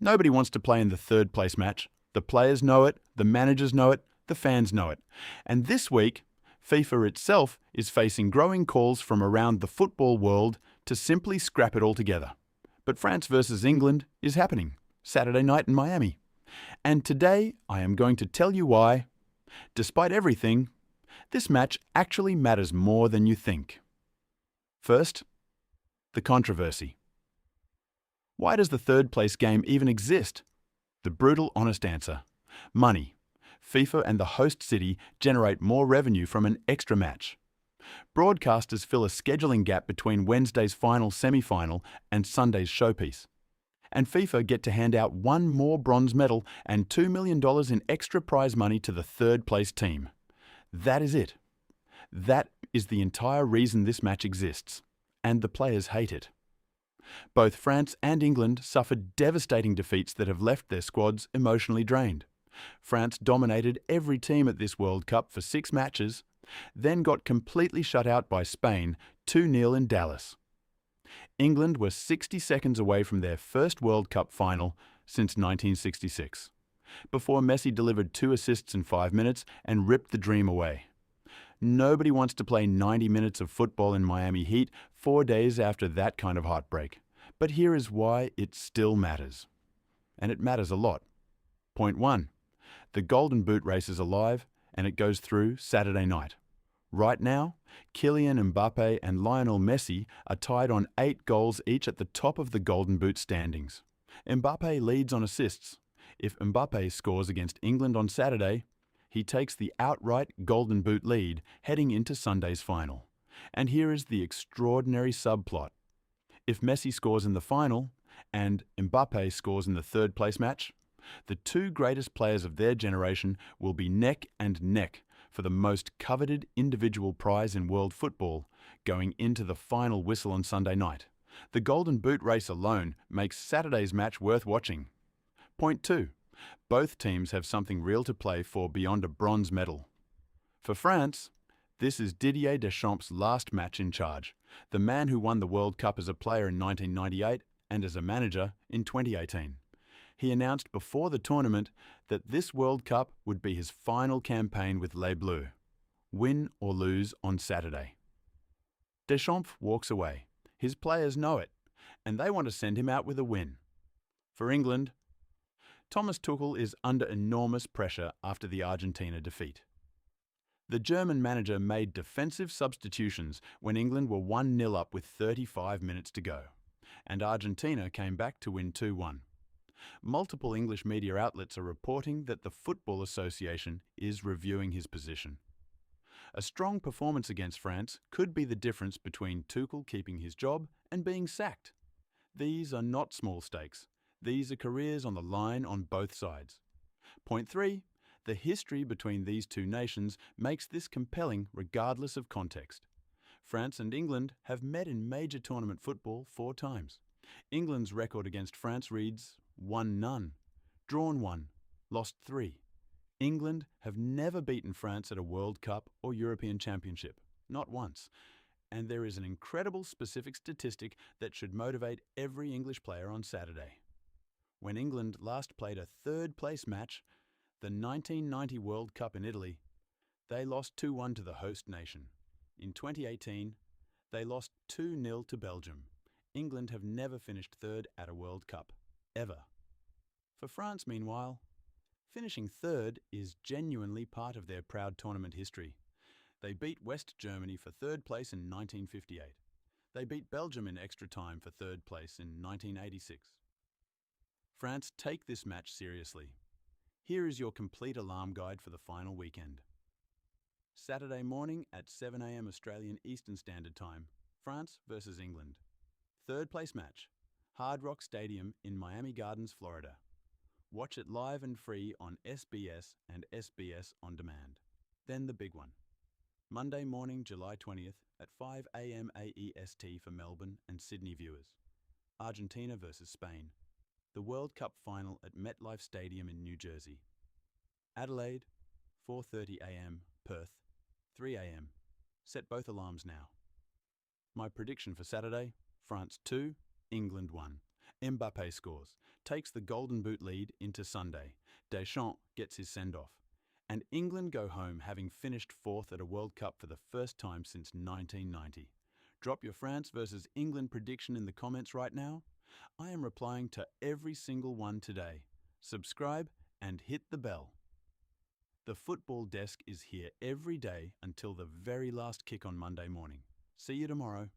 Nobody wants to play in the third place match. The players know it, the managers know it, the fans know it. And this week, FIFA itself is facing growing calls from around the football world to simply scrap it altogether. But France versus England is happening Saturday night in Miami. And today I am going to tell you why, despite everything, this match actually matters more than you think. First, the controversy. Why does the third place game even exist? The brutal, honest answer: money. FIFA and the host city generate more revenue from an extra match. Broadcasters fill a scheduling gap between Wednesday's final semi-final and Sunday's showpiece. And FIFA get to hand out one more bronze medal and $2 million in extra prize money to the third place team. That is it. That is the entire reason this match exists. And the players hate it. Both France and England suffered devastating defeats that have left their squads emotionally drained. France dominated every team at this World Cup for 6 matches, then got completely shut out by Spain 2-0 in Dallas. England were 60 seconds away from their first World Cup final since 1966, before Messi delivered 2 assists in 5 minutes and ripped the dream away. Nobody wants to play 90 minutes of football in Miami heat 4 days after that kind of heartbreak. But here is why it still matters. And it matters a lot. Point 1. The Golden Boot race is alive, and it goes through Saturday night. Right now, Kylian Mbappe and Lionel Messi are tied on 8 goals each at the top of the Golden Boot standings. Mbappe leads on assists. If Mbappe scores against England on Saturday, he takes the outright Golden Boot lead heading into Sunday's final. And here is the extraordinary subplot. If Messi scores in the final and Mbappe scores in the third place match, the 2 greatest players of their generation will be neck and neck for the most coveted individual prize in world football going into the final whistle on Sunday night. The Golden Boot race alone makes Saturday's match worth watching. Point 2. Both teams have something real to play for beyond a bronze medal. For France, this is Didier Deschamps' last match in charge, the man who won the World Cup as a player in 1998 and as a manager in 2018. He announced before the tournament that this World Cup would be his final campaign with Les Bleus, win or lose on Saturday. Deschamps walks away. His players know it, and they want to send him out with a win. For England, Thomas Tuchel is under enormous pressure after the Argentina defeat. The German manager made defensive substitutions when England were 1-0 up with 35 minutes to go, and Argentina came back to win 2-1. Multiple English media outlets are reporting that the Football Association is reviewing his position. A strong performance against France could be the difference between Tuchel keeping his job and being sacked. These are not small stakes. These are careers on the line on both sides. Point 3. The history between these 2 nations makes this compelling regardless of context. France and England have met in major tournament football 4 times. England's record against France reads: won none, drawn 1, lost 3. England have never beaten France at a World Cup or European Championship, not once. And there is an incredible specific statistic that should motivate every English player on Saturday. When England last played a third place match, the 1990 World Cup in Italy, they lost 2-1 to the host nation. In 2018, they lost 2-0 to Belgium. England have never finished third at a World Cup, ever. For France, meanwhile, finishing third is genuinely part of their proud tournament history. They beat West Germany for third place in 1958. They beat Belgium in extra time for third place in 1986. France take this match seriously. Here is your complete alarm guide for the final weekend. Saturday morning at 7 a.m. Australian Eastern Standard Time, France versus England. Third place match, Hard Rock Stadium in Miami Gardens, Florida. Watch it live and free on SBS and SBS On Demand. Then the big one. Monday morning, July 20th at 5 a.m. AEST for Melbourne and Sydney viewers. Argentina versus Spain. The World Cup final at MetLife Stadium in New Jersey. Adelaide, 4:30 a.m. Perth, 3 a.m. Set both alarms now. My prediction for Saturday: France 2, England 1. Mbappe scores, takes the Golden Boot lead into Sunday. Deschamps gets his send-off. And England go home having finished fourth at a World Cup for the first time since 1990. Drop your France versus England prediction in the comments right now. I am replying to every single one today. Subscribe and hit the bell. The Football Desk is here every day until the very last kick on Monday morning. See you tomorrow.